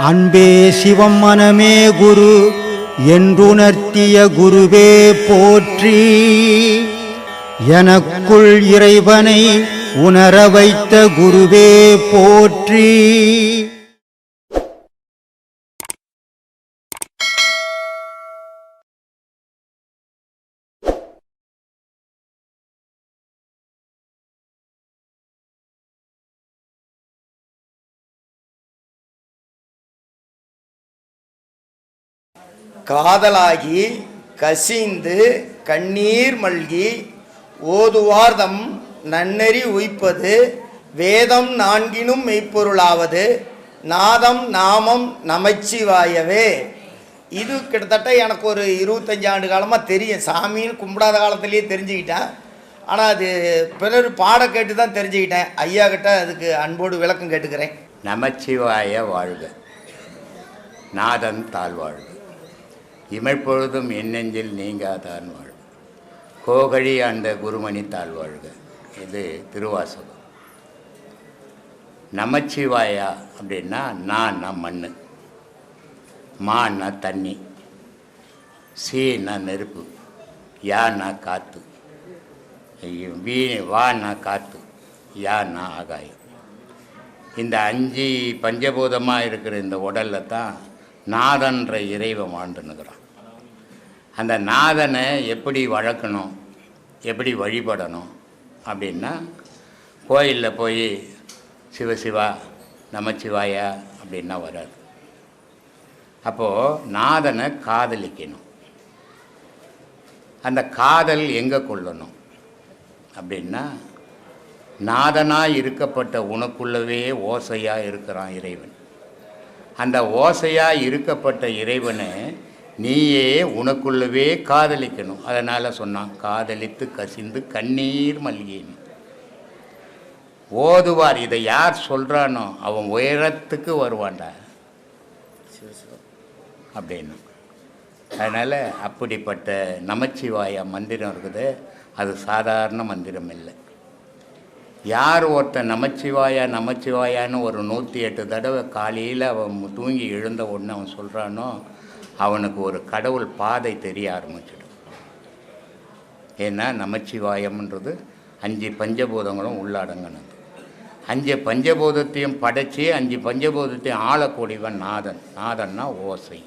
அன்பே சிவம் மனமே குரு என்றுணர்த்திய குருவே போற்றி. எனக்குள் இறைவனை உணர வைத்த குருவே போற்றி. காதலாகி கசிந்து கண்ணீர் மல்கி ஓதுவார்தம் நன்னெறி உய்ப்பது வேதம் நான்கினும் மெய்ப்பொருளாவது நாதம் நாமம் நமச்சிவாயவே. இது கிட்டத்தட்ட எனக்கு ஒரு 25 ஆண்டு காலமாக தெரியும். சாமின்னு கும்பிடாத காலத்திலேயே தெரிஞ்சுக்கிட்டேன். ஆனால் அது பிறர் பாட கேட்டு தான் தெரிஞ்சுக்கிட்டேன். ஐயா கிட்ட அதுக்கு அன்போடு விளக்கம் கேட்டுக்கிறேன். நமச்சிவாய வாழ்க, நாதன் தாழ்வாழ்க, இமைப்பொழுதும் எண்ணெஞ்சில் நீங்காதான் வாழ்க, கோகழி ஆண்ட குருமணி தாழ்வாழ்க. இது திருவாசகம். நமச்சிவாயா அப்படின்னா நான் மண், மான்னா தண்ணி, சீனா நெருப்பு, யான்னா காற்று, வான்னா காற்று, யான்னா ஆகாயம். இந்த 5 பஞ்சபூதமாக இருக்கிற இந்த உடலில் தான் நாதன்ற இறைவன் வாழ்ந்துன்னுக்கிறான். அந்த நாதனை எப்படி வளர்க்கணும், எப்படி வழிபடணும் அப்படின்னா, கோயிலில் போய் சிவசிவா நமச்சிவாயா அப்படின்னா வராது. அப்போது நாதனை காதலிக்கணும். அந்த காதல் எங்கே கொள்ளணும் அப்படின்னா, நாதனாக இருக்கப்பட்ட உனக்குள்ளவே ஓசையாக இருக்கிறான் இறைவன். அந்த ஓசையாக இருக்கப்பட்ட இறைவனை நீயே உனக்குள்ளவே காதலிக்கணும். அதனால் சொன்னான், காதலித்து கசிந்து கண்ணீர் மல்கின்னு ஓதுவார். இதை யார் சொல்கிறானோ அவன் உயரத்துக்கு வருவான்டா அப்படின்னு. அதனால் அப்படிப்பட்ட நமச்சிவாய மந்திரம் இருக்குது. அது சாதாரண மந்திரம் இல்லை. யார் ஒருத்தன் நமச்சிவாயா நமச்சிவாயான்னு ஒரு 108 தடவை காலையில் அவன் தூங்கி எழுந்த உடனே அவன் சொல்கிறானோ, அவனுக்கு ஒரு கடவுள் பாதை தெரிய ஆரம்பிச்சிடும். ஏன்னா நமச்சிவாயம்ன்றது 5 பஞ்சபூதங்களும் உள்ளடங்கினது. 5 பஞ்சபூதத்தையும் படைச்சி 5 பஞ்சபூதத்தையும் ஆளக்கூடியவன் நாதன். நாதன்னா ஓசை.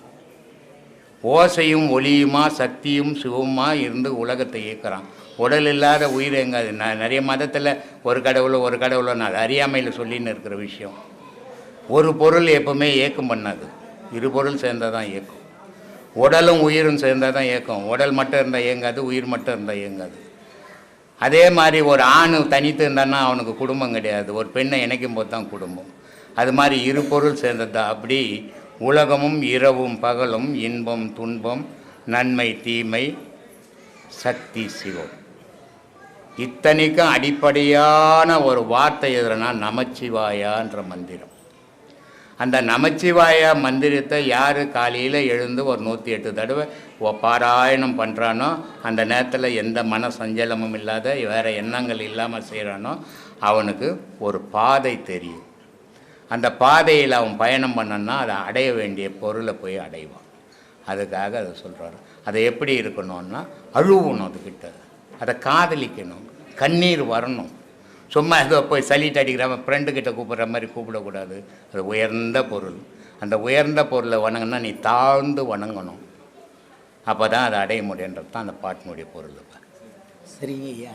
ஓசையும் ஒளியுமா சக்தியும் சிவமா இருந்து உலகத்தை இயக்குறான். உடல் இல்லாத உயிர் எங்காது. நான் நிறைய மதத்தில் ஒரு கடவுளோ நான் அறியாமையில் சொல்லின்னு இருக்கிற விஷயம். ஒரு பொருள் எப்பவுமே ஏக்கம் பண்ணாது, 2 பொருள் சேர்ந்தால் தான் இயக்கும். உடலும் உயிரும் சேர்ந்தால் தான் இயக்கம். உடல் மட்டும் இருந்தால் இயங்காது, உயிர் மட்டும் இருந்தால் இயங்காது. அதே மாதிரி ஒரு ஆண் தனித்து இருந்தான்னா அவனுக்கு குடும்பம் கிடையாது. ஒரு பெண்ணை இணைக்கும் போது தான் குடும்பம். அது மாதிரி 2 பொருள் சேர்ந்தது தான். அப்படி உலகமும் இரவும் பகலும், இன்பம் துன்பம், நன்மை தீமை, சக்தி சிவம், இத்தனைக்கும் அடிப்படையான ஒரு வார்த்தை எதுனா நமச்சிவாயான்ற மந்திரம். அந்த நமச்சிவாயா மந்திரத்தை யார் காலையில் எழுந்து ஒரு 108 தடவை பாராயணம் பண்ணுறானோ, அந்த நேரத்தில் எந்த மன சஞ்சலமும் இல்லாத வேறு எண்ணங்கள் இல்லாமல் செய்கிறானோ அவனுக்கு ஒரு பாதை தெரியும். அந்த பாதையில் அவன் பயணம் பண்ணனா அதை அடைய வேண்டிய பொருளை போய் அடைவான். அதுக்காக அதை சொல்கிறாரு. அதை எப்படி இருக்கணும்னா, அழுவணும், அதுக்கிட்ட அதை காதலிக்கணும், கண்ணீர் வரணும். சும்மா ஏதோ போய் சலிட்டு அடிக்கிறவன் ஃப்ரெண்டுக்கிட்ட கூப்பிட்ற மாதிரி கூப்பிடக்கூடாது. அது உயர்ந்த பொருள். அந்த உயர்ந்த பொருளை வணங்கினா நீ தாழ்ந்து வணங்கணும். அப்போ தான் அதை அடைய முடியுன்றது தான் அந்த பாட்டினுடைய பொருள். சரிங்க ஐயா.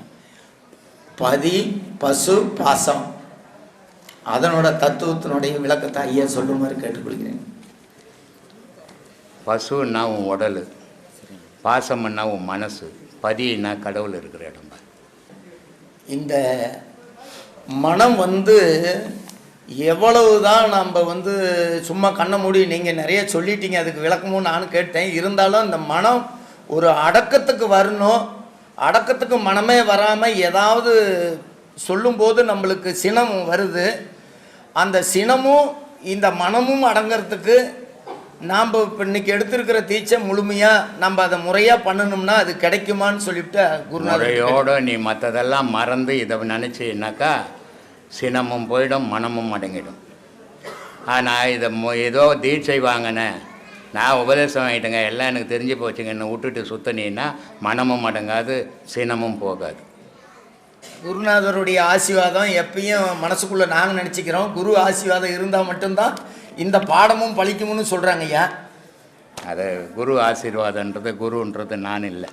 பதி பசு பாசம் அதனோட தத்துவத்தினுடைய விளக்கத்தை ஐயா சொல்லுமாறு கேட்டுக்கொள்கிறேன். பசுன்னா உன் உடல், பாசம்னா உன் மனசு, பதினா கடவுள் இருக்கிற இடம். இந்த மனம் எவ்வளவு தான் நம்ம சும்மா கண்ணை மூடி நீங்கள் நிறைய சொல்லிட்டீங்க, அதுக்கு விளக்கமும் நானும் கேட்டேன். இருந்தாலும் இந்த மனம் ஒரு அடக்கத்துக்கு வரணும். அடக்கத்துக்கு மனமே வராமல் ஏதாவது சொல்லும்போது நம்மளுக்கு சினம் வருது. அந்த சினமும் இந்த மனமும் அடங்கிறதுக்கு நாம் இப்போ இன்றைக்கி எடுத்திருக்கிற தீட்சை முழுமையாக நம்ம அதை முறையாக பண்ணணும்னா அது கிடைக்குமான்னு சொல்லிவிட்டு குருநாதையோடு நீ மற்றதெல்லாம் மறந்து இதை நினச்சின்னாக்கா சினமும் போயிடும், மனமும் அடங்கிடும். நான் இதை ஏதோ தீட்சை வாங்கினேன், நான் உபதேசம் வாங்கிட்டேங்க, எல்லாம் எனக்கு தெரிஞ்சு போச்சுங்க, என்னை விட்டுட்டு சுத்தனீன்னா மனமும் அடங்காது, சினமும் போகாது. குருநாதருடைய ஆசீர்வாதம் எப்பயும் மனசுக்குள்ளே நாங்கள் நினச்சிக்கிறோம், குரு ஆசீர்வாதம் இருந்தால் மட்டும்தான் இந்த பாடமும் பழிக்கும்னு சொல்கிறாங்க ஐயா. அது குரு ஆசீர்வாதன்றது, குருன்றது நான் இல்லை,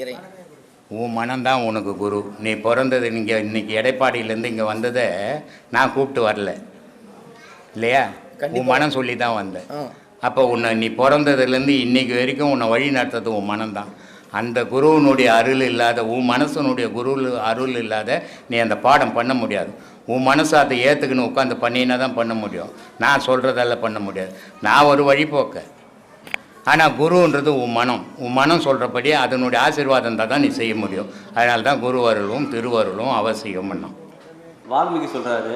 இறை. உன் மனம்தான் உனக்கு குரு. நீ பிறந்தது நீங்கள் இன்றைக்கி எடைப்பாடியிலேருந்து இங்கே வந்ததை நான் கூப்பிட்டு வரல இல்லையா, உன் மனம் சொல்லி தான் வந்தேன். அப்போ உன்னை நீ பிறந்ததுலேருந்து இன்றைக்கி வரைக்கும் உன்னை வழி நடத்துறது உன் மனம்தான். அந்த குருவினுடைய அருள் இல்லாத, உன் மனசனுடைய குரு அருள் இல்லாத நீ அந்த பாடம் பண்ண முடியாது. உன் மனசை அதை ஏற்றுக்குன்னு உட்காந்து பண்ணினா தான் பண்ண முடியும். நான் சொல்கிறதெல்லாம் பண்ண முடியாது, நான் ஒரு வழிபோக்க. ஆனால் குருன்றது உன் மனம் சொல்கிறபடி அதனுடைய ஆசீர்வாதம் இருந்தால் தான் நீ செய்ய முடியும். அதனால தான் குரு அருளும் திருவருளும் அவசியம் பண்ணோம். வால்மீகி சொல்கிறாரு,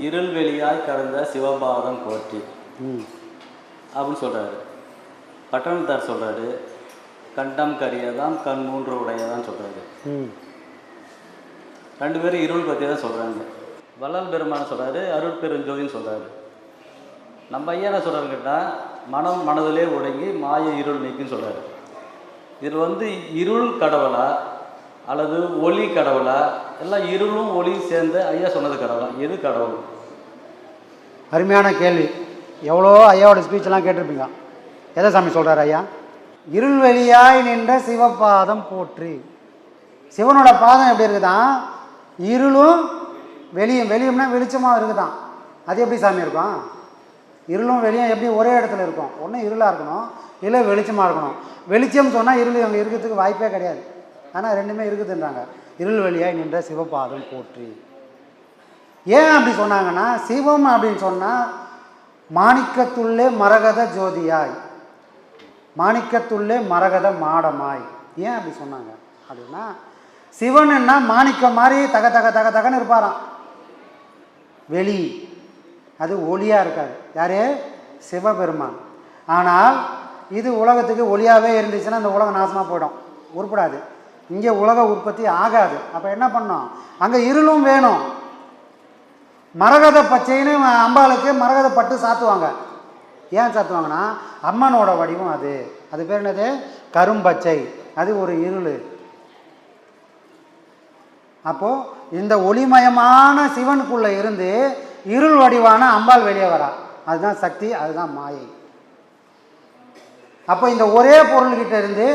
இருள் வெளியாய் கடந்த சிவபாதம் போற்றி அப்படின்னு சொல்கிறாரு. பட்டணத்தார் சொல்கிறாரு, கண்டம் கரியதாம் கண் மூன்று உடையதான் சொல்கிறாரு. ரெண்டு பேரும் இருள் பற்றி தான் சொல்கிறாங்க. வள்ளல் பெருமான் சொல்கிறாரு, அருள் பெருஞ்சோதின்னு சொல்கிறாரு. நம்ம ஐயா என்ன சொல்கிறாரு கேட்டால், மனம் மனதிலே ஒடுங்கி மாய இருள் நீக்குன்னு சொல்கிறாரு. இதில் இருள் கடவுளா அல்லது ஒளி கடவுளா, எல்லாம் இருளும் ஒளியும் சேர்ந்து ஐயா சொன்னது கடவுளா, எது கடவுள்? அருமையான கேள்வி. எவ்வளோ ஐயாவோட ஸ்பீச்செல்லாம் கேட்டிருப்பீங்க. எதை சாமி சொல்கிறார் ஐயா? இருள் வெளியாய் நின்ற சிவபாதம் போற்றி. சிவனோட பாதம் எப்படி இருக்குதான், இருளும் வெளியும்னா வெளிச்சமாக இருக்குதான். அது எப்படி சாமி இருக்கும்? இருளும் வெளியும் எப்படி ஒரே இடத்துல இருக்கும்? ஒன்று இருளாக இருக்கணும், இல்லை வெளிச்சமாக இருக்கணும். வெளிச்சம் சொன்னால் இருள் அங்கே இருக்கிறதுக்கு வாய்ப்பே கிடையாது. ஆனால் ரெண்டுமே இருக்குதுன்றாங்க. இருள் வெளியாய் நின்ற சிவபாதம் போற்றி. ஏன் அப்படி சொன்னாங்கன்னா, சிவம் அப்படின்னு சொன்னால் மாணிக்கத்துள்ளே மரகத ஜோதியாய், மாணிக்கத்துள்ளே மரகத மாடமாய். ஏன் அப்படி சொன்னாங்க அப்படின்னா, சிவனுன்னா மாணிக்கம் மாதிரி தக தக தக தகன்னு இருப்பாராம். வெளி அது ஒளியாக இருக்காது. யாரு? சிவபெருமான். ஆனால் இது உலகத்துக்கு ஒளியாகவே இருந்துச்சுன்னா அந்த உலகம் நாசமாக போயிடும், உருப்படாது. இங்கே உலக உற்பத்தி ஆகாது. அப்போ என்ன பண்ணோம், அங்கே இருளும் வேணும். மரகத பச்சைன்னு அம்பாளுக்கு மரகத பட்டு சாத்துவாங்க. ஏன் சாத்துவாங்கன்னா, அம்மனோட வடிவம் அது. அது பேர் என்னது? கரும்பச்சை. அது ஒரு இருள். அப்போது இந்த ஒளிமயமான சிவனுக்குள்ளே இருந்து இருள் வடிவான அம்பாள் வெளியே வரா. அதுதான் சக்தி, அதுதான் மாயை. அப்போ இந்த ஒரே பொருள்கிட்ட இருந்து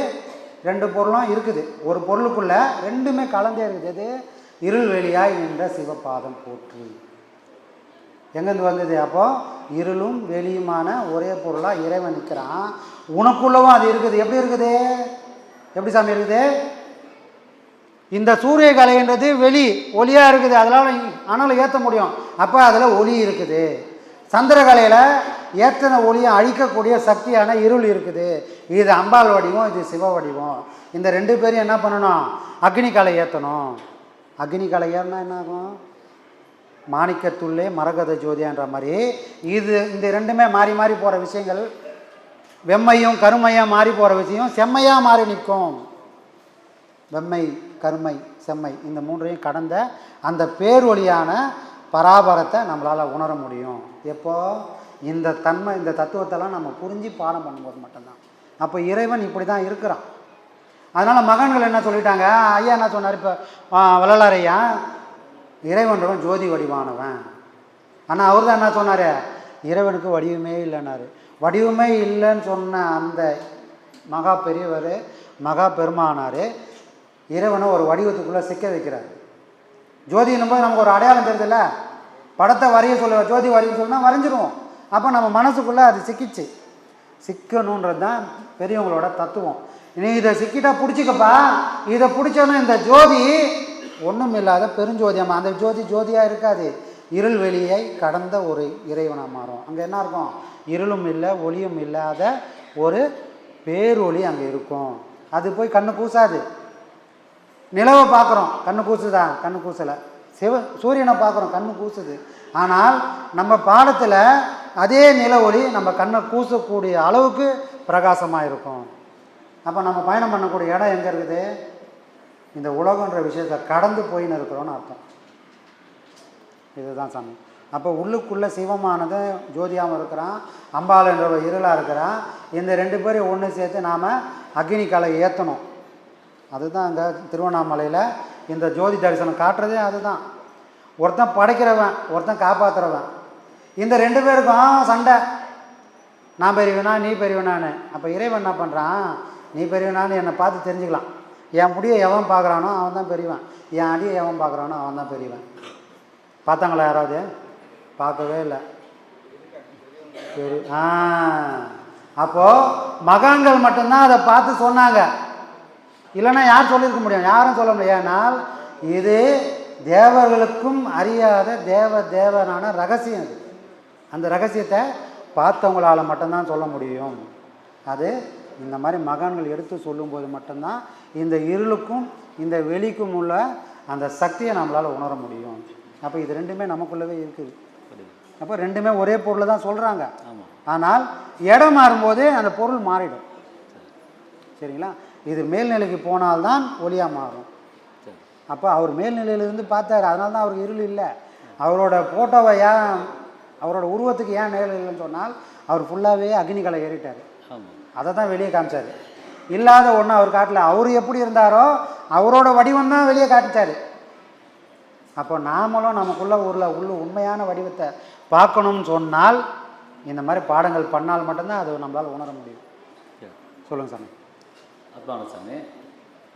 ரெண்டு பொருளும் இருக்குது. ஒரு பொருளுக்குள்ள ரெண்டுமே கலந்தே இருக்குது. அது இருள் வெளியாய் நின்ற சிவபாதம் போற்றி. எங்கேருந்து வந்தது? அப்போது இருளும் வெளியுமான ஒரே பொருளாக இறைவன் நிற்கிறான். உனக்குள்ளவும் அது இருக்குது. எப்படி இருக்குது? எப்படி சாமி இருக்குது? இந்த சூரிய கலைன்றது வெளி ஒளியாக இருக்குது, அதனால் ஆனால் ஏற்ற முடியும். அப்போ அதில் ஒளி இருக்குது. சந்திரகலையில் ஏற்றின ஒளியை அழிக்கக்கூடிய சக்தியான இருள் இருக்குது. இது அம்பாள் வடிவம், இது சிவ வடிவம். இந்த ரெண்டு பேரும் என்ன பண்ணணும்? அக்னி கலை ஏற்றணும். அக்னி கலை ஏறினா என்ன ஆகும்? மாணிக்கத்துள்ளே மரகத ஜோதியான்ற மாதிரி இது இந்த ரெண்டுமே மாறி மாறி போகிற விஷயங்கள். வெம்மையும் கருமையாக மாறி போகிற விஷயம் செம்மையாக மாறி நிற்கும். வெம்மை, கருமை, செம்மை இந்த மூன்றையும் கடந்த அந்த பேரொளியான பராபரத்தை நம்மளால் உணர முடியும். எப்போ? இந்த தன்மை, இந்த தத்துவத்தெல்லாம் நம்ம புரிஞ்சு பாடம் பண்ணும்போது மட்டும்தான். அப்போ இறைவன் இப்படி தான் இருக்கிறான். அதனால் மகன்கள் என்ன சொல்லிட்டாங்க? ஐயா என்ன சொன்னார்? இப்போ வள்ளலார் ஐயா, இறைவன்றவன் ஜோதி வடிவானவன். ஆனால் அவர் தான் என்ன சொன்னார்? இறைவனுக்கு வடிவமே இல்லைன்னாரு. வடிவமே இல்லைன்னு சொன்ன அந்த மகா பெரியவர், மகா பெருமானார் இறைவனை ஒரு வடிவத்துக்குள்ளே சிக்க வைக்கிறார். ஜோதின்னும் போது நமக்கு ஒரு அடையாளம் தெரியுதுல்ல. படத்தை வரைய சொல்ல, ஜோதி வரையும் சொன்னால் வரைஞ்சிருவோம். அப்போ நம்ம மனசுக்குள்ளே அது சிக்கிச்சு. சிக்கணுன்றது தான் பெரியவங்களோட தத்துவம். நீ இதை சிக்கிட்டா பிடிச்சிக்கப்பா, இதை பிடிச்சோன்னா இந்த ஜோதி ஒன்றும் இல்லாத பெருஞ்சோதியம்மா. அந்த ஜோதி ஜோதியாக இருக்காது, இருள் வெளியை கடந்த ஒரு இறைவனாக மாறும். அங்கே என்ன இருக்கும்? இருளும் இல்லை ஒளியும் இல்லாத ஒரு பேரொளி அங்கே இருக்கும். அது போய் கண்ணு கூசாது. நிலவை பார்க்குறோம், கண்ணு கூசுதா? கண்ணு கூசலை. சூரியனை பார்க்குறோம், கண்ணு கூசுது. ஆனால் நம்ம பாடத்தில் அதே நில ஒளி நம்ம கண்ணை கூசக்கூடிய அளவுக்கு பிரகாசமாக இருக்கும். அப்போ நம்ம பயணம் பண்ணக்கூடிய இடம் எங்கே இருக்குது? இந்த உலகன்ற விஷயத்தை கடந்து போயின்னு இருக்கிறோன்னு அர்த்தம். இதுதான் சாமி. அப்போ உள்ளுக்குள்ளே சிவமானது ஜோதியாகவும் இருக்கிறான், அம்பாள் என்ற இருளாக இருக்கிறான். இந்த 2 பேரையும் ஒன்று சேர்த்து நாம் அக்னி கலை ஏற்றணும். அதுதான் அங்கே திருவண்ணாமலையில் இந்த ஜோதி தரிசனம் காட்டுறதே அதுதான். ஒருத்தன் படைக்கிறவன், ஒருத்தன் காப்பாற்றுறவன். இந்த 2 பேருக்கும் சண்டை, நான் பெரியவனா நீ பெரியவனான்னு. அப்போ இறைவன் என்ன பண்ணுறான், நீ பெரியவனான்னு என்னை பார்த்து தெரிஞ்சுக்கலாம். என் முடியை எவன் பார்க்குறானோ அவன் தான் பெரியவன், என் அடியை எவன் பார்க்குறானோ அவன் தான் பெரியவன். பார்த்தாங்களா யாராவது? பார்க்கவே இல்லை. சரி, அப்போது மகான்கள் மட்டும்தான் அதை பார்த்து சொன்னாங்க. இல்லைன்னா யார் சொல்லியிருக்க முடியும்? யாரும் சொல்ல முடியும். ஏன்னால் இது தேவர்களுக்கும் அறியாத தேவனான ரகசியம். அது அந்த ரகசியத்தை பார்த்தவங்களால மட்டும்தான் சொல்ல முடியும். அது இந்த மாதிரி மகான்கள் எடுத்து சொல்லும்போது மட்டும்தான் இந்த இருளுக்கும் இந்த வெளிக்கும் உள்ள அந்த சக்தியை நம்மளால் உணர முடியும். அப்போ இது 2மே நமக்குள்ளவே இருக்குது. அப்போ 2மே ஒரே பொருளை தான் சொல்கிறாங்க. ஆனால் இடம் மாறும்போது அந்த பொருள் மாறிடும். சரிங்களா? இது மேல்நிலைக்கு போனால்தான் ஒளியாக மாறும். அப்போ அவர் மேல்நிலையிலிருந்து பார்த்தாரு, அதனால தான் அவருக்கு இருள் இல்லை. அவரோட ஃபோட்டோவை ஏன், அவரோட உருவத்துக்கு ஏன் நேரில் இல்லைன்னு சொன்னால் அவர் ஃபுல்லாகவே அக்னிகளை ஏறிட்டார். அதை தான் வெளியே காமிச்சார். இல்லாத ஒன்று அவர் காட்டல. அவர் எப்படி இருந்தாரோ அவரோட வடிவம் தான் வெளியே காட்டிச்சார். அப்போ நாமளும் நமக்குள்ள உள்ள உண்மையான வடிவத்தை பார்க்கணும்னு சொன்னால் இந்த மாதிரி பாடங்கள் பண்ணால் மட்டும்தான் அது நம்மளால் உணர முடியும். சொல்லுங்கள் சாமி. அப்புறம் சாமி,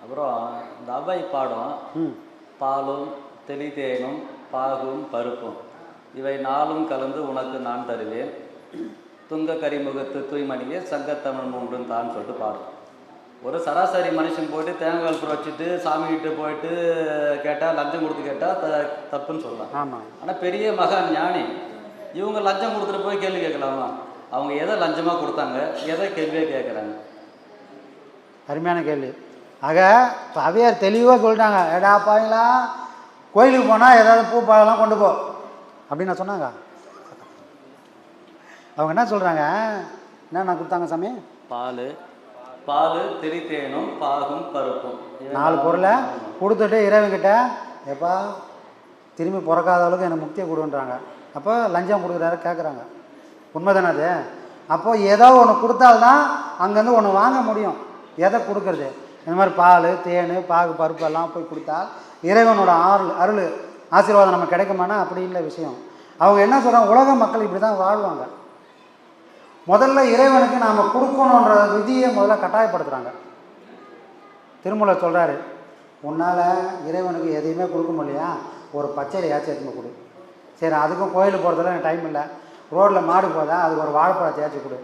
அப்புறம் இந்த அவ்வை பாடம், பாலும் தெளிதேனும் பாகும் பருப்பும் இவை 4ம் கலந்து உனக்கு நான் தருவேன், துங்க கரிமுகத்து தூய்மணியே சங்கத்தமிழ் 3ம் தான் சொல்லிட்டு பாடும். ஒரு சராசரி மனுஷன் போய்ட்டு தேங்காய் புற வச்சுட்டு சாமிகிட்ட போயிட்டு கேட்டால், லஞ்சம் கொடுத்து கேட்டால் தப்புன்னு சொல்லலாம். ஆமாம். ஆனால் பெரிய மகான் ஞானி இவங்க லஞ்சம் கொடுத்துட்டு போய் கேள்வி கேட்கலாமா? அவங்க எதை லஞ்சமாக கொடுத்தாங்க, எதை கேள்வியாக கேட்குறாங்க? அருமையான கேள்வி. ஆக இப்போ அவையார் தெளிவாக சொல்லிட்டாங்க, ஏடா பாருங்களா கோயிலுக்கு போனால் ஏதாவது பூ பழம்லாம் கொண்டு போ அப்படின்னு சொன்னாங்க. அவங்க என்ன சொல்கிறாங்க, என்னென்ன கொடுத்தாங்க சாமி? பால் தெளித்தேனும் பாகும் பருப்பும் 4 பொருளை கொடுத்துட்டு இறைவன்கிட்ட, எப்பா திரும்பி பிறக்காத அளவுக்கு எனக்கு முக்தியை கொடுன்றாங்க. அப்போ லஞ்சம் கொடுக்குறாரு கேட்குறாங்க. உண்மைதானே அது? அப்போது ஏதோ ஒன்று கொடுத்தால்தான் அங்கேருந்து ஒன்று வாங்க முடியும். எதை கொடுக்கறது? இந்த மாதிரி பால் தேன் பாகு பருப்பு எல்லாம் போய் கொடுத்தா இறைவனோட அருள் ஆசீர்வாதம் நமக்கு கிடைக்குமானா அப்படி இல்லை விஷயம். அவங்க என்ன சொல்கிறாங்க, உலக மக்கள் இப்படி தான் வாழ்வாங்க. முதல்ல இறைவனுக்கு நாம் கொடுக்கணுன்ற விதியை முதல்ல கட்டாயப்படுத்துகிறாங்க. திருமூலர் சொல்கிறாரு, உன்னால் இறைவனுக்கு எதையுமே கொடுக்க முடியலையா, ஒரு பச்சையாச்சும் எடுத்துன்னு கொடு. சரி, அதுக்கும் கோயிலுக்கு போகிறதுல எனக்கு டைம் இல்லை. ரோட்டில் மாடு போதா, அதுக்கு ஒரு வாழைப்பழத்தையாச்சும் கொடு.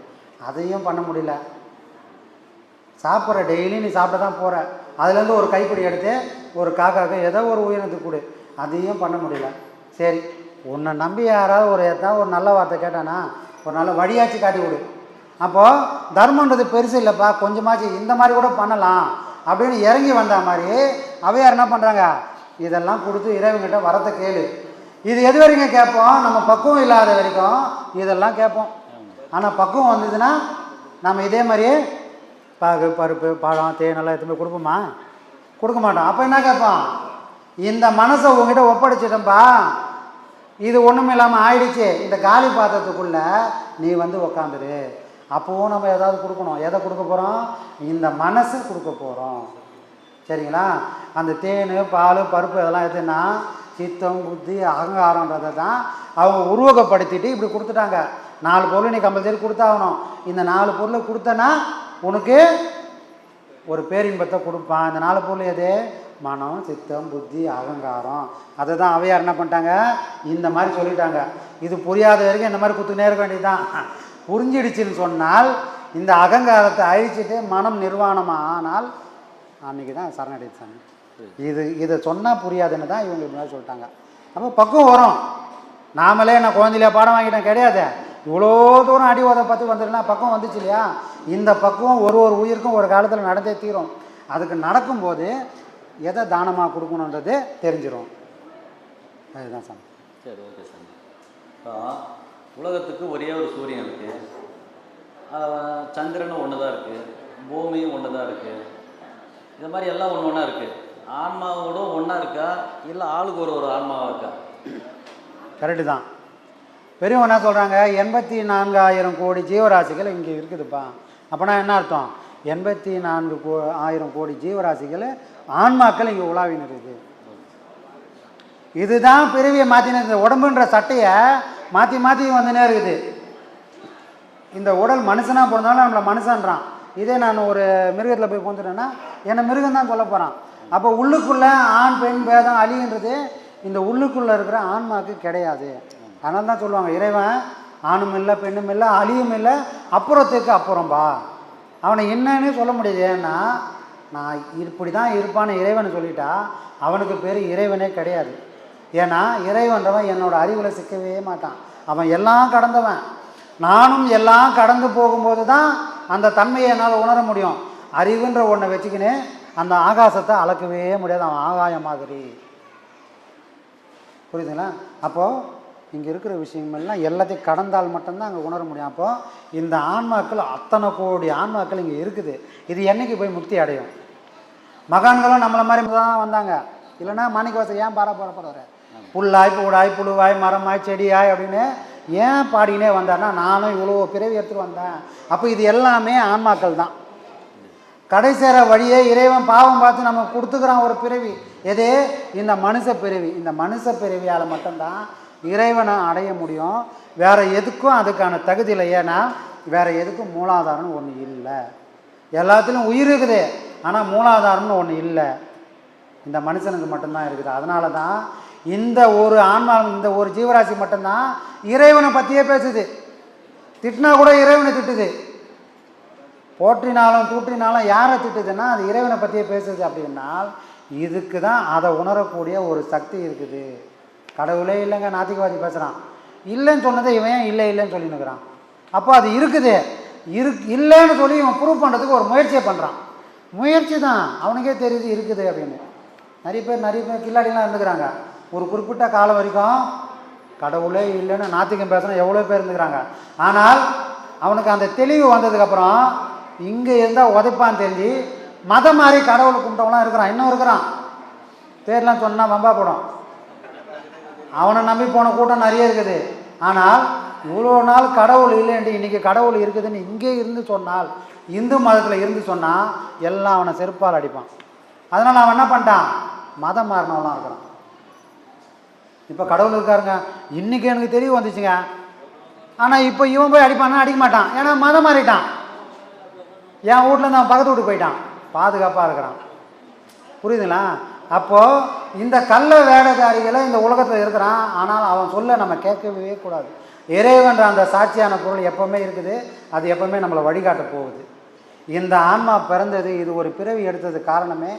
அதையும் பண்ண முடியல. சாப்பிட்ற டெய்லி நீ சாப்பிட தான் போகிற, அதுலேருந்து ஒரு கைப்பிடி எடுத்து ஒரு காக்காவுக்கு ஏதோ ஒரு உயிரினத்துக்கு கொடு. அதையும் பண்ண முடியல. சரி, உன்னை நம்பி யாராவது ஏதாவது ஒரு நல்ல வார்த்தை கேட்டானா ஒரு நல்ல வழியாச்சு காட்டி கொடு. அப்போது தர்மன்றது பெருசு இல்லைப்பா, கொஞ்சமாச்சு இந்த மாதிரி கூட பண்ணலாம் அப்படின்னு இறங்கி வந்த மாதிரி அவையார் என்ன பண்ணுறாங்க, இதெல்லாம் கொடுத்து இறைவன்கிட்ட வரத்தை கேளு. இது எது வரைக்கும் கேட்போம், நம்ம பக்குவம் இல்லாத வரைக்கும் இதெல்லாம் கேட்போம். ஆனால் பக்குவம் வந்ததுன்னா நம்ம இதே மாதிரியே பாகு பருப்பு பழம் தேனெல்லாம் எடுத்துன்னு கொடுப்போமா? கொடுக்க மாட்டோம். அப்போ என்ன கேட்போம், இந்த மனசை உங்ககிட்ட ஒப்படைச்சிட்டோம்பா, இது ஒன்றும் இல்லாமல் ஆயிடுச்சு, இந்த காலி பாத்திரத்துக்குள்ளே நீ வந்து உக்காந்துரு. அப்போவும் நம்ம ஏதாவது கொடுக்கணும். எதை கொடுக்க போகிறோம்? இந்த மனசை கொடுக்க போகிறோம். சரிங்களா? அந்த தேன் பால் பருப்பு இதெல்லாம் எதுனா சித்தம் புத்தி அகங்காரன்றதை தான் அவங்க உருவகப்படுத்திட்டு இப்படி கொடுத்துட்டாங்க. 4 பொருள் நீ கம்பல்சரி கொடுத்தாகணும். இந்த 4 பொருளை கொடுத்தனா உனக்கு ஒரு பேரின்பத்தை கொடுப்பான். இந்த 4 பொருள் எது? மனம் சித்தம் புத்தி அகங்காரம். அதை தான் அவையார் என்ன பண்ணிட்டாங்க, இந்த மாதிரி சொல்லிட்டாங்க. இது புரியாத வரைக்கும் இந்த மாதிரி குத்துனே இருக்க வேண்டியதுதான். புரிஞ்சிடுச்சுன்னு சொன்னால் இந்த அகங்காரத்தை அழிச்சிட்டு மனம் நிர்வாணமாக ஆனால் அன்றைக்கி தான் சரணடைச்சாங்க. இதை சொன்னால் புரியாதுன்னு தான் இவங்க இப்படி சொல்லிட்டாங்க. அப்போ பக்குவம் வரும். நாமளே நான் குழந்தையில பாடம் வாங்கிட்டேன் கிடையாது, இவ்வளோ தூரம் அடி ஓதை பார்த்து வந்துடுனா பக்குவம் வந்துச்சு இல்லையா? இந்த பக்குவம் ஒரு உயிருக்கும் ஒரு காலத்தில் நடந்தே தீரும். அதுக்கு நடக்கும்போது எதை தானமாக கொடுக்கணுன்றது தெரிஞ்சிடும். அதுதான் சாமி. சரி, ஓகே சாமி. உலகத்துக்கு ஒரே ஒரு சூரியன் இருக்குது, சந்திரனும் ஒன்று தான் இருக்குது, பூமியும் ஒன்று தான் இருக்குது. இந்த மாதிரி எல்லாம் ஒன்று ஒன்றா இருக்குது. ஆன்மாவோட ஒன்றா இருக்கா இல்லை ஆளுக்கு ஒரு ஆன்மாவாக இருக்கா? கரெக்டு தான். பெரியவங்க என்ன சொல்கிறாங்க, 84,000 கோடி ஜீவராசிகள் இங்கே இருக்குதுப்பா. அப்போனா என்ன அர்த்தம்? 84,000 கோடி ஜீவராசிகள் ஆன்மாக்கள் இங்கே உலாவின்னு இருக்குது. இதுதான் பிறவியை மாற்றின. இந்த உடம்புன்ற சட்டையை மாற்றி மாற்றி வந்துனே இருக்குது. இந்த உடல் மனுஷனாக பிறந்தாலும் நம்மளை மனுஷன்றான். இதே நான் ஒரு மிருகத்தில் போய் போந்துட்டேன்னா என்னை மிருகம் தான் சொல்ல போகிறான். அப்போ உள்ளுக்குள்ளே ஆண் பெண் பேதம் அழின்றது இந்த உள்ளுக்குள்ளே இருக்கிற ஆன்மாவுக்கு கிடையாது. அதனால தான் சொல்லுவாங்க, இறைவன் ஆணும் இல்லை பெண்ணும் இல்லை அழியும் இல்லை, அப்புறத்துக்கு அப்புறம்பா. அவனை என்னன்னு சொல்ல முடியாது. ஏன்னா நான் இப்படி தான் இருப்பான்னு இறைவன் சொல்லிட்டா அவனுக்கு பேர் இறைவனே கிடையாது. ஏன்னா இறைவன்றவன் என்னோட அறிவில் சிக்கவே மாட்டான். அவன் எல்லாம் கடந்தவன். நானும் எல்லாம் கடந்து போகும்போது தான் அந்த தன்மையை என்னால் உணர முடியும். அறிவுன்ற ஒன்றை வச்சுக்கின்னு அந்த ஆகாசத்தை அளக்கவே முடியாது. அவன் ஆகாயம் மாதிரி. புரியுதுங்களா? அப்போது இங்கே இருக்கிற விஷயங்கள்லாம் எல்லாத்தையும் கடந்தால் மட்டும்தான் அங்கே உணர முடியும். அப்போது இந்த ஆன்மாக்கள் அத்தனை கோடி ஆன்மாக்கள் இங்கே இருக்குது. இது என்றைக்கு போய் முக்தி அடையும்? மகான்களும் நம்மளை மாதிரி தான் வந்தாங்க. இல்லைன்னா மாணிக்கவாசகர் ஏன் பாடப்படுறாரு? புல்லாய் பூடாய் புழுவாய் மரமாய் செடியாய் அப்படின்னு ஏன் பாடினே வந்தார்னா, நானும் இவ்வளோ பிறவி எடுத்துகிட்டு வந்தேன். அப்போ இது எல்லாமே ஆன்மாக்கள் தான். கடை சேர வழியே இறைவன் பாவம் பார்த்து நம்ம கொடுத்துக்கிறான் ஒரு பிறவி. எது? இந்த மனுஷ பிறவி. இந்த மனுஷ பிறவியால் மட்டும்தான் இறைவனை அடைய முடியும். வேறு எதுக்கும் அதுக்கான தகுதி இல்லை. ஏன்னா வேறு எதுக்கும் மூலாதாரம்னு ஒன்று இல்லை. எல்லாத்துலேயும் உயிர் இருக்குது, ஆனால் மூலாதாரம்னு ஒன்று இல்லை. இந்த மனுஷனுக்கு மட்டும்தான் இருக்குது. அதனால தான் இந்த ஒரு ஆன்மா, இந்த ஒரு ஜீவராசி மட்டும்தான் இறைவனை பற்றியே பேசுது. திட்டினா கூட இறைவனை திட்டுது. போற்றினாலும் தூற்றினாலும் யாரை திட்டுதுன்னா அது இறைவனை பற்றியே பேசுது. அப்படின்னால் இதுக்கு தான் அதை உணரக்கூடிய ஒரு சக்தி இருக்குது. கடவுளே இல்லைங்க, நாத்திகவாதி பேசுகிறான். இல்லைன்னு சொன்னதை இவன் ஏன் இல்லை இல்லைன்னு சொல்லினுக்கிறான்? அப்போ அது இருக்குது. இல்லைன்னு சொல்லி இவன் ப்ரூவ் பண்ணுறதுக்கு ஒரு முயற்சியை பண்ணுறான். முயற்சி தான், அவனுக்கே தெரியுது இருக்குது அப்படின்னு. நிறைய பேர் கில்லாடிலாம் இருந்துக்கிறாங்க. ஒரு குறிப்பிட்ட காலம் வரைக்கும் கடவுளே இல்லைன்னு நாத்திகம் பேசுனா எவ்வளோ பேர் இருந்துக்கிறாங்க. ஆனால் அவனுக்கு அந்த தெளிவு வந்ததுக்கப்புறம் இங்கே இருந்தால் உதைப்பான்னு தெரிஞ்சு மதம் மாதிரி கடவுளை கும்பிட்டவங்களாம் இருக்கிறான். இன்னும் இருக்கிறான். பேர்லாம் சொன்னால் வம்பா போடும். அவனை நம்பி போன கூட்டம் நிறைய இருக்குது. ஆனால் இவ்வளோ நாள் கடவுள் இல்லைன்ட்டு இன்றைக்கி கடவுள் இருக்குதுன்னு இங்கே இருந்து சொன்னால், இந்து மதத்தில் இருந்து சொன்னால் எல்லாம் அவனை செருப்பால் அடிப்பான். அதனால் அவன் என்ன பண்ணிட்டான்? மதம் மாறினவெல்லாம் இருக்கிறான். இப்போ கடவுள் இருக்காருங்க, இன்றைக்கி எனக்கு தெளிவு வந்துச்சுங்க. ஆனால் இப்போ இவன் போய் அடிப்பான்னா அடிக்க மாட்டான். ஏன்னா மதம் மாறிட்டான். என் வீட்டிலேருந்து அவன் பக்கத்து வீட்டுக்கு போயிட்டான். பாதுகாப்பாக இருக்கிறான். புரியுதுங்களா? அப்போது இந்த கள்ள வேடதாரிகளை இந்த உலகத்தில் இருக்கிறான். ஆனால் அவன் சொல்ல நம்ம கேட்கவே கூடாது. இறைவன்ற அந்த சாட்சியான பொருள் எப்போவுமே இருக்குது. அது எப்போவுமே நம்மளை வழிகாட்ட போகுது. இந்த ஆன்மா பிறந்தது, இது ஒரு பிறவி எடுத்தது காரணமே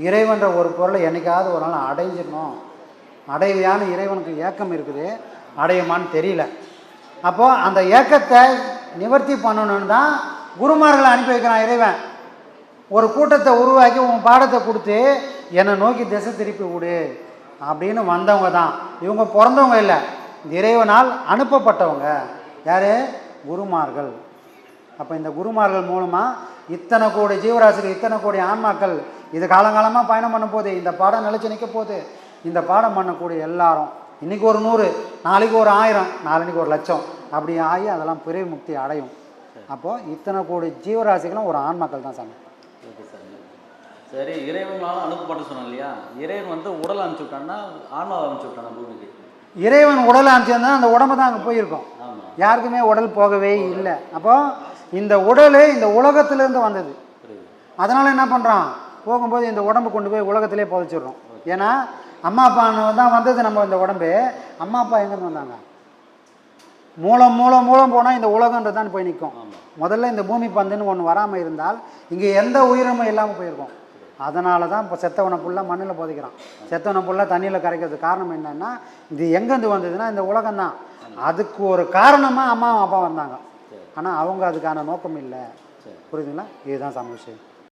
இறைவன்ற ஒரு பொருளை என்றைக்காவது ஒரு நாள் அடைஞ்சிடணும். அடைவையான இறைவனுக்கு ஏக்கம் இருக்குது, அடையுமான்னு தெரியல. அப்போது அந்த ஏக்கத்தை நிவர்த்தி பண்ணணுன்னு தான் குருமார்களை அனுப்பி வைக்கிறான் இறைவன். ஒரு கூட்டத்தை உருவாக்கி உன் பாடத்தை கொடுத்து என்னை நோக்கி திசை திருப்பி விடு அப்படின்னு வந்தவங்க தான் இவங்க. பிறந்தவங்க இல்லை, இறைவனால் அனுப்பப்பட்டவங்க. யார்? குருமார்கள். அப்போ இந்த குருமார்கள் மூலமாக இத்தனை கோடி ஜீவராசிகள், இத்தனை கோடி ஆன்மாக்கள் இது காலங்காலமாக பயணம் பண்ண போகுது. இந்த பாடம் நிலச்சி நிற்க போகுது. இந்த பாடம் பண்ணக்கூடிய எல்லாரும் இன்றைக்கி ஒரு 100, நாளைக்கு ஒரு 1000, நாளைக்கு ஒரு 1,00,000 அப்படி ஆகி அதெல்லாம் பிறவி முக்தி அடையும். அப்போது இத்தனை கோடி ஜீவராசிகளும் ஒரு ஆன்மாக்கள் தான் சாமி. Okay sir. சரி, இறைவனாலும் அனுப்பப்பட்டு சொன்னோம் இல்லையா? இறைவன் வந்து உடல் அனுப்பிச்சு விட்டான்னா ஆன்மாவை அனுப்பிச்சு விட்டானா பூமிக்கு? இறைவன் உடலை அனுப்பிச்சிருந்தா அந்த உடம்பு தான் அங்கே போயிருக்கும். யாருக்குமே உடல் போகவே இல்லை. அப்போது இந்த உடல் இந்த உலகத்திலேருந்து வந்தது. அதனால் என்ன பண்ணுறான்? போகும்போது இந்த உடம்பு கொண்டு போய் உலகத்திலே புதைச்சிடுறோம். ஏன்னா அம்மா அப்பா தான் வந்தது நம்ம இந்த உடம்பு. அம்மா அப்பா எங்கேருந்து வந்தாங்க? மூலம் போனால் இந்த உலகன்றது தான் போய் நிற்கும். முதல்ல இந்த பூமி பந்துன்னு ஒன்று வராமல் இருந்தால் இங்கே எந்த உயிரினமும் இல்லாமல் போயிருக்கும். அதனால தான் இப்போ செத்தவனை ஃபுல்லாக மண்ணில் புதைக்கிறான். செத்தவனை ஃபுல்லாக தண்ணியில் கரைக்கிறதுக்கு காரணம் என்னென்னா, இது எங்கேருந்து வந்ததுன்னா இந்த உலகம்தான். அதுக்கு ஒரு காரணமாக அம்மா அப்பா வந்தாங்க. ஆனால் அவங்க அதுக்கான நோக்கம் இல்லை. புரியுதுங்களா? இதுதான் சம விஷயம்.